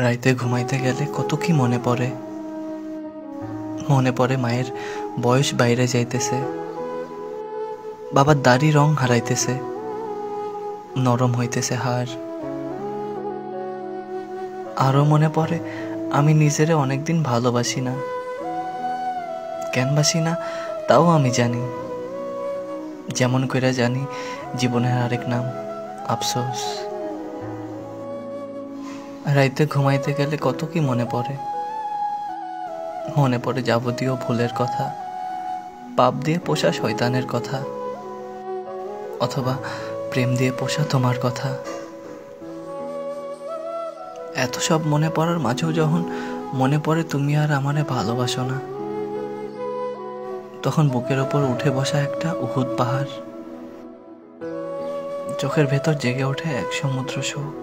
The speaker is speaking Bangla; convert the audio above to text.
রাইতে ঘুমাইতে গেলে কত কি মনে পড়ে। মনে পড়ে মায়ের বয়স বাইরে যাইতেছে, বাবার দাড়ি রং হারাইতেছে, নরম হইতেছে হাড়। আরো মনে পড়ে আমি নিজেরে অনেকদিন ভালোবাসি না। কেন বাসি না তাও আমি জানি, যেমন কইরা জানি জীবনের আরেক নাম আফসোস। রাইতে ঘুমাইতে গেলে কত কি মনে পড়ে। মনে পড়ে যাবতীয় ভুলের কথা, পাপ দিয়ে পোষা শয়তানের কথা, অথবা প্রেম দিয়ে পোষা তোমার কথা। এত সব মনে পড়ার মাঝেও যখন মনে পড়ে তুমি আর আমারে ভালোবাসো না, তখন বুকের ওপর উঠে বসা একটা উহুদ পাহাড়, চোখের ভেতর জেগে ওঠে এক সমুদ্র শোক।